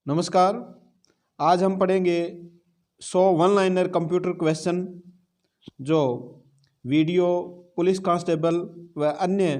नमस्कार। आज हम पढ़ेंगे 100 वन लाइनर कंप्यूटर क्वेश्चन जो वीडियो, पुलिस कांस्टेबल व अन्य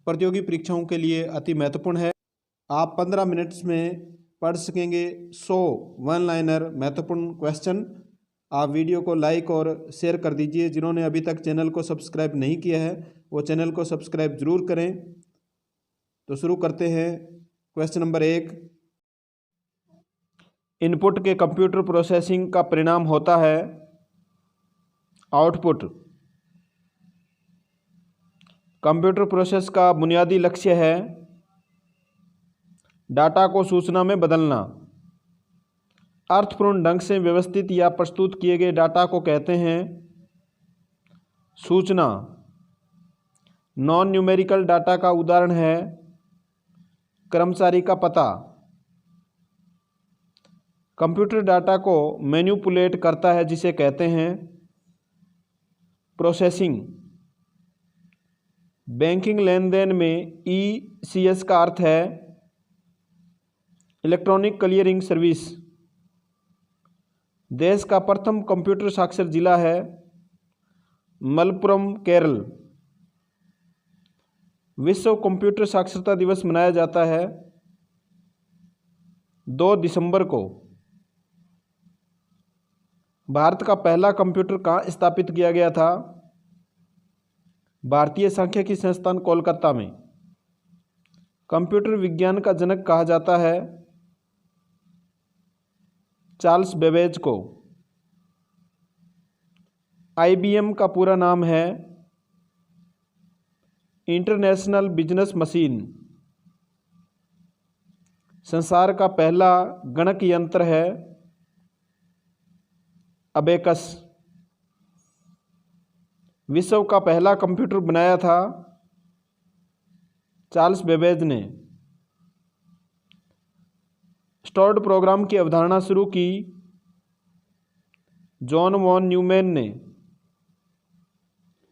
प्रतियोगी परीक्षाओं के लिए अति महत्वपूर्ण है। आप 15 मिनट्स में पढ़ सकेंगे 100 वन लाइनर महत्वपूर्ण क्वेश्चन। आप वीडियो को लाइक और शेयर कर दीजिए। जिन्होंने अभी तक चैनल को सब्सक्राइब नहीं किया है वो चैनल को सब्सक्राइब जरूर करें। तो शुरू करते हैं। क्वेश्चन नंबर 1, इनपुट के कंप्यूटर प्रोसेसिंग का परिणाम होता है आउटपुट। कंप्यूटर प्रोसेस का बुनियादी लक्ष्य है डाटा को सूचना में बदलना। अर्थपूर्ण ढंग से व्यवस्थित या प्रस्तुत किए गए डाटा को कहते हैं सूचना। नॉन न्यूमेरिकल डाटा का उदाहरण है कर्मचारी का पता। कंप्यूटर डाटा को मैनिपुलेट करता है जिसे कहते हैं प्रोसेसिंग। बैंकिंग लेन देन में ECS का अर्थ है इलेक्ट्रॉनिक क्लियरिंग सर्विस। देश का प्रथम कंप्यूटर साक्षर जिला है मलप्पुरम, केरल। विश्व कंप्यूटर साक्षरता दिवस मनाया जाता है 2 दिसंबर को। भारत का पहला कंप्यूटर कहाँ स्थापित किया गया था? भारतीय सांख्यिकी संस्थान कोलकाता में। कंप्यूटर विज्ञान का जनक कहा जाता है चार्ल्स बेबेज को। IBM का पूरा नाम है इंटरनेशनल बिजनेस मशीन। संसार का पहला गणक यंत्र है अबेकस। विश्व का पहला कंप्यूटर बनाया था चार्ल्स बेबेज ने। स्टोर्ड प्रोग्राम की अवधारणा शुरू की जॉन वॉन न्यूमैन ने।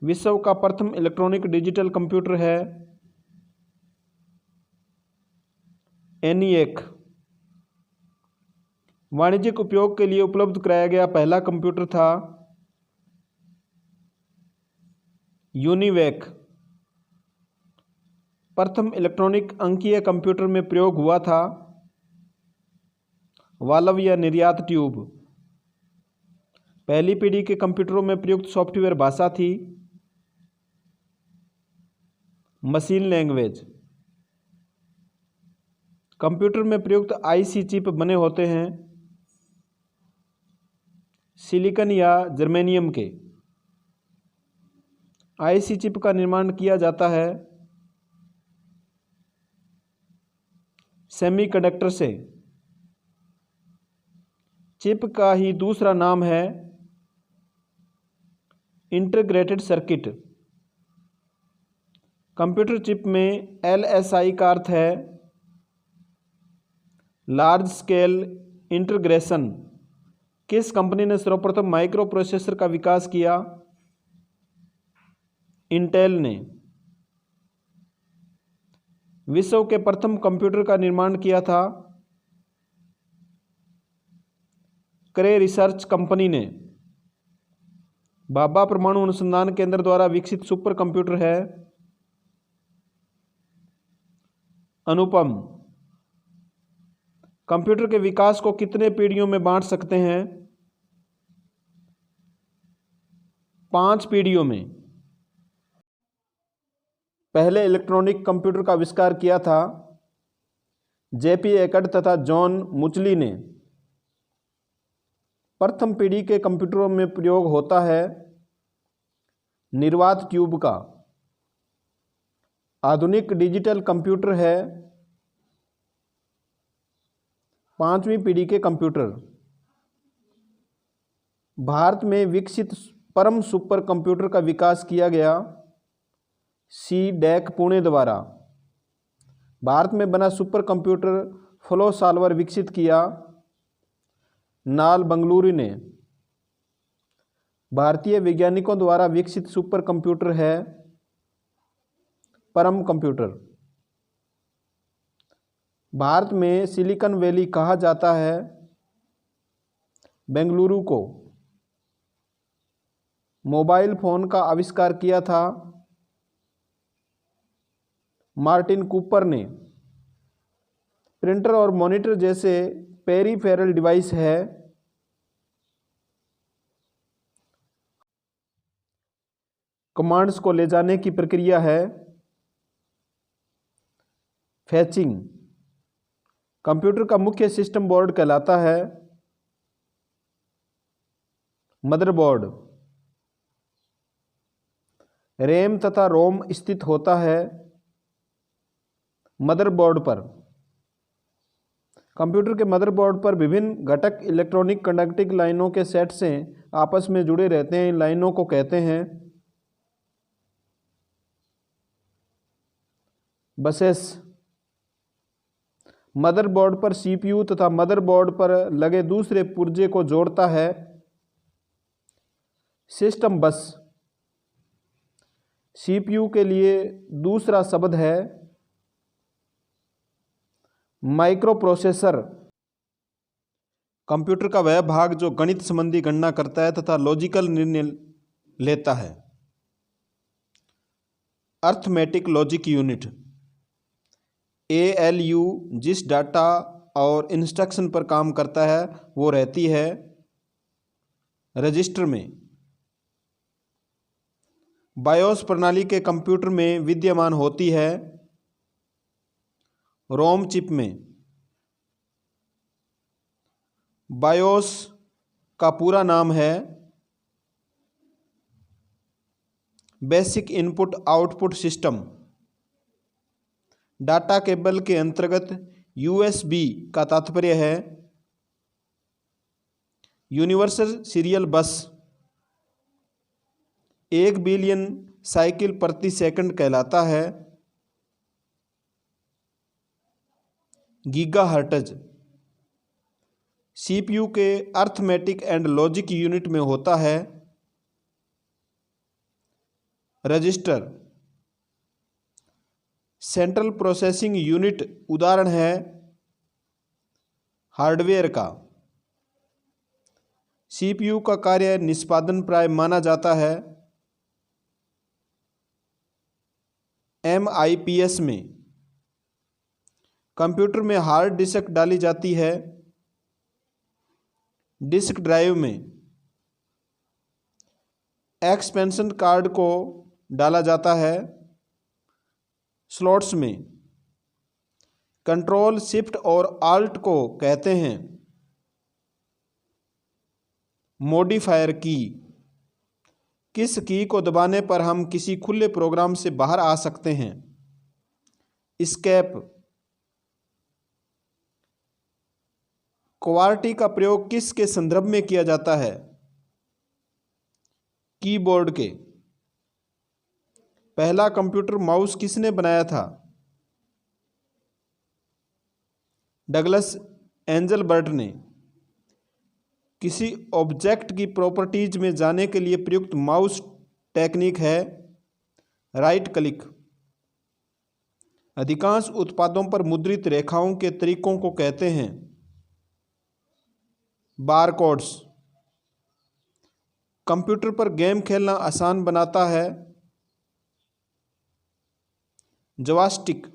विश्व का प्रथम इलेक्ट्रॉनिक डिजिटल कंप्यूटर है ENIAC। वाणिज्यिक उपयोग के लिए उपलब्ध कराया गया पहला कंप्यूटर था यूनिवैक। प्रथम इलेक्ट्रॉनिक अंकीय कंप्यूटर में प्रयोग हुआ था वाल्व या निर्यात ट्यूब। पहली पीढ़ी के कंप्यूटरों में प्रयुक्त सॉफ्टवेयर भाषा थी मशीन लैंग्वेज। कंप्यूटर में प्रयुक्त IC चिप बने होते हैं सिलिकॉन या जर्मेनियम के। IC चिप का निर्माण किया जाता है सेमीकंडक्टर से। चिप का ही दूसरा नाम है इंटीग्रेटेड सर्किट। कंप्यूटर चिप में LSI का अर्थ है लार्ज स्केल इंटीग्रेशन। किस कंपनी ने सर्वप्रथम माइक्रो प्रोसेसर का विकास किया? इंटेल ने। विश्व के प्रथम कंप्यूटर का निर्माण किया था क्रे रिसर्च कंपनी ने। भाभा परमाणु अनुसंधान केंद्र द्वारा विकसित सुपर कंप्यूटर है अनुपम। कंप्यूटर के विकास को कितने पीढ़ियों में बांट सकते हैं? 5 पीढ़ियों में। पहले इलेक्ट्रॉनिक कंप्यूटर का आविष्कार किया था JP एकर्ड तथा जॉन मुचली ने। प्रथम पीढ़ी के कंप्यूटरों में प्रयोग होता है निर्वात ट्यूब का। आधुनिक डिजिटल कंप्यूटर है 5वीं पीढ़ी के कंप्यूटर। भारत में विकसित परम सुपर कंप्यूटर का विकास किया गया CDEC पुणे द्वारा। भारत में बना सुपर कंप्यूटर फ्लो सॉल्वर विकसित किया नाल बंगलुरु ने। भारतीय वैज्ञानिकों द्वारा विकसित सुपर कंप्यूटर है परम कंप्यूटर। भारत में सिलिकॉन वैली कहा जाता है बेंगलुरु को। मोबाइल फोन का आविष्कार किया था मार्टिन कूपर ने। प्रिंटर और मॉनिटर जैसे पेरिफेरल डिवाइस है कमांड्स को ले जाने की प्रक्रिया है फैचिंग। कंप्यूटर का मुख्य सिस्टम बोर्ड कहलाता है मदरबोर्ड। रैम तथा रोम स्थित होता है मदरबोर्ड पर। कंप्यूटर के मदरबोर्ड पर विभिन्न घटक इलेक्ट्रॉनिक कंडक्टिंग लाइनों के सेट से आपस में जुड़े रहते हैं। इन लाइनों को कहते हैं बसेस। मदरबोर्ड पर सीपीयू तथा मदरबोर्ड पर लगे दूसरे पुर्जे को जोड़ता है सिस्टम बस। सीपीयू के लिए दूसरा शब्द है माइक्रो प्रोसेसर। कंप्यूटर का वह भाग जो गणित संबंधी गणना करता है तथा लॉजिकल निर्णय लेता है। अर्थमेटिक लॉजिक यूनिट ALU जिस डाटा और इंस्ट्रक्शन पर काम करता है वो रहती है रजिस्टर में। बायोस प्रणाली के कंप्यूटर में विद्यमान होती है रोम चिप में। बायोस का पूरा नाम है basic input output system. Data cable के अंतर्गत USB का तात्पर्य है यूनिवर्सल सीरियल बस। 1 बिलियन साइकिल प्रति सेकंड कहलाता है गीगाहर्ट्ज। CPU के अर्थमेटिक एंड लॉजिक यूनिट में होता है रजिस्टर। सेंट्रल प्रोसेसिंग यूनिट उदाहरण है हार्डवेयर का। CPU का कार्य निष्पादन प्राय माना जाता है MIPS में। कंप्यूटर में हार्ड डिस्क डाली जाती है डिस्क ड्राइव में। एक्सपेंशन कार्ड को डाला जाता है स्लॉट्स में। कंट्रोल शिफ्ट और आल्ट को कहते हैं मॉडिफायर की। किस की को दबाने पर हम किसी खुले प्रोग्राम से बाहर आ सकते हैं? एस्केप। क्वार्टी का प्रयोग किस के संदर्भ में किया जाता है? कीबोर्ड के। पहला कंप्यूटर माउस किसने बनाया था? डगलस एंजलबर्ट ने। किसी ऑब्जेक्ट की प्रॉपर्टीज में जाने के लिए प्रयुक्त माउस टेक्निक है राइट क्लिक। अधिकांश उत्पादों पर मुद्रित रेखाओं के तरीकों को कहते हैं बारकोड्स। कंप्यूटर पर गेम खेलना आसान बनाता है जॉयस्टिक।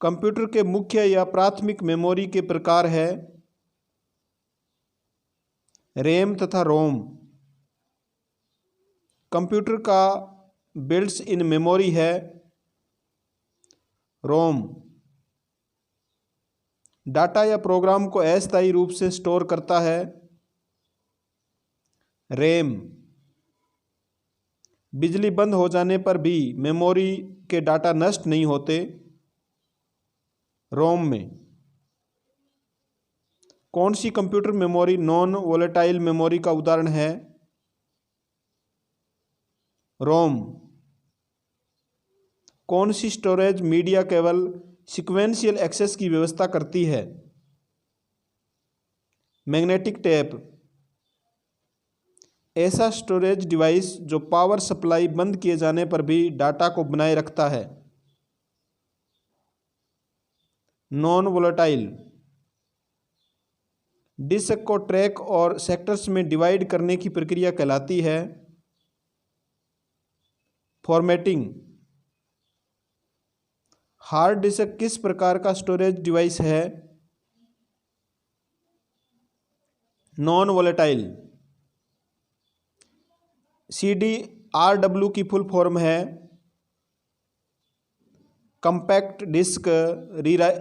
कंप्यूटर के मुख्य या प्राथमिक मेमोरी के प्रकार है रैम तथा रोम। कंप्यूटर का बिल्ट्स इन मेमोरी है रोम। डाटा या प्रोग्राम को अस्थायी रूप से स्टोर करता है रैम। बिजली बंद हो जाने पर भी मेमोरी के डाटा नष्ट नहीं होते रोम में। कौन सी computer memory non volatile memory का उदाहरण है? रोम। कौन सी स्टोरेज मीडिया केवल सीक्वेंशियल एक्सेस की व्यवस्था करती है? Magnetic tape. ऐसा स्टोरेज डिवाइस जो पावर सप्लाई बंद किए जाने पर भी डाटा को बनाए रखता है नॉन वोलेटाइल। डिस्क को ट्रैक और सेक्टर्स में डिवाइड करने की प्रक्रिया कहलाती है फॉर्मेटिंग। हार्ड डिस्क किस प्रकार का स्टोरेज डिवाइस है? Non volatile. CDRW की फुल फॉर्म है कंपैक्ट डिस्क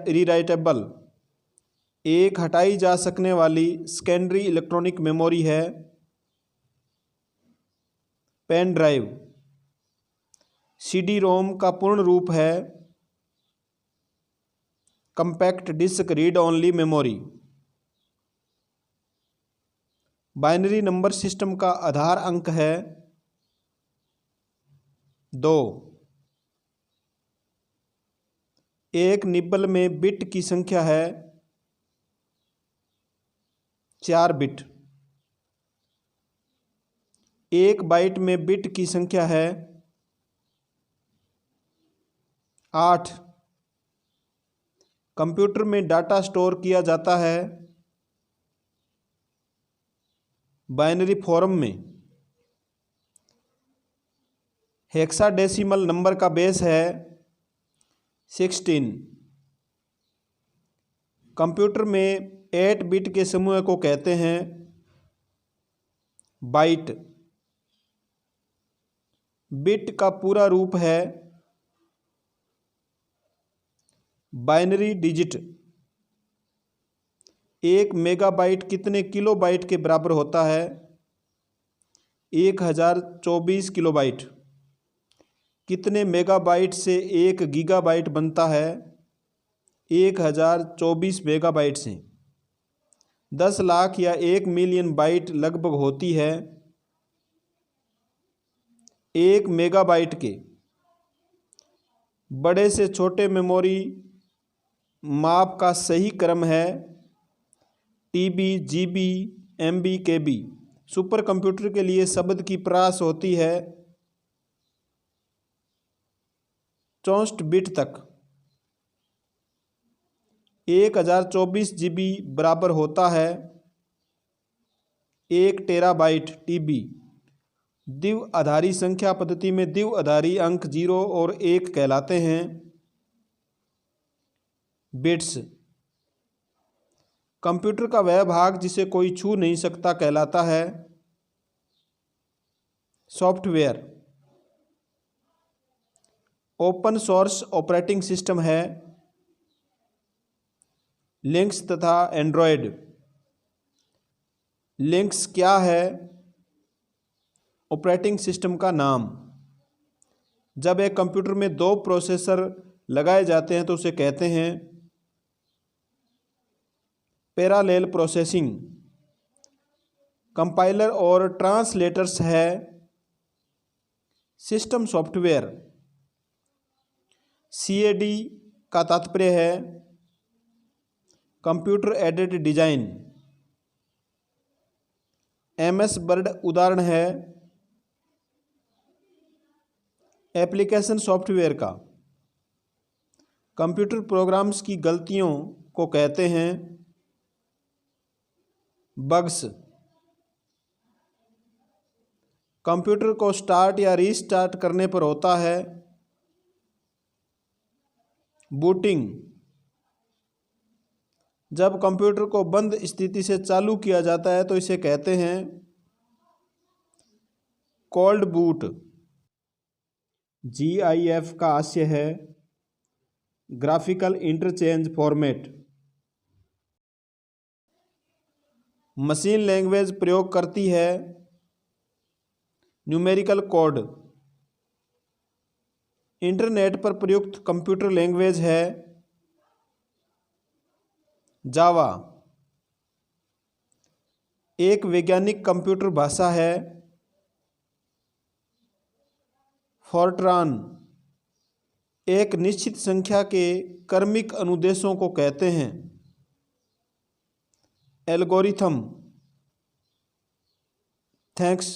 रीराइटेबल। एक हटाई जा सकने वाली सेकेंडरी इलेक्ट्रॉनिक मेमोरी है पेन ड्राइव। CD-ROM का पूर्ण रूप है compact disk read only memory. Binary number system का आधार अंक है 2। एक निब्बल में बिट की संख्या है 4 बिट। एक बाइट में बिट की संख्या है 8। कंप्यूटर में डाटा स्टोर किया जाता है बाइनरी फॉर्म में। हेक्साडेसिमल नंबर का बेस है 16। कंप्यूटर में 8 बिट के समूह को कहते हैं बाइट। बिट का पूरा रूप है बाइनरी डिजिट। 1 मेगाबाइट कितने किलोबाइट के बराबर होता है? 1024 किलोबाइट। कितने मेगाबाइट से 1 गीगाबाइट बनता है? 1024 मेगाबाइट से। 10 लाख या 1 मिलियन बाइट लगभग होती है 1 मेगाबाइट के। बड़े से छोटे मेमोरी माप का सही क्रम है TB, GB, MB, KB। Super computer के लिए शब्द की परास होती है 64 बिट तक। 1024 GB बराबर होता है 1 टेराबाइट TB। द्विआधारी संख्या पद्धति में द्विआधारी अंक 0 और 1 कहलाते हैं बिट्स। कंप्यूटर का वह भाग जिसे कोई छू नहीं सकता कहलाता है software. Open source operating system है लिनक्स तथा एंड्रॉयड। लिनक्स क्या है? ऑपरेटिंग सिस्टम का नाम। जब एक कंप्यूटर में 2 प्रोसेसर लगाए जाते हैं तो उसे कहते हैं पैरेलल प्रोसेसिंग। कंपाइलर और ट्रांसलेटर्स है सिस्टम सॉफ्टवेयर। CAD का तात्पर्य है computer aided design. MS word उदाहरण है एप्लीकेशन सॉफ्टवेयर का। कंप्यूटर प्रोग्राम्स की गलतियों को कहते हैं बग्स। कंप्यूटर को स्टार्ट या रीस्टार्ट करने पर होता है बूटिंग। जब कंप्यूटर को बंद स्थिति से चालू किया जाता है तो इसे कहते हैं कोल्ड बूट। GIF का आशय है graphical interchange format. Machine language प्रयोग करती है न्यूमेरिकल कोड। इंटरनेट पर प्रयुक्त कंप्यूटर लैंग्वेज है जावा। एक वैज्ञानिक कंप्यूटर भाषा है फोर्ट्रान। एक निश्चित संख्या के क्रमिक अनुदेशों को कहते हैं एल्गोरिथम। थैंक्स।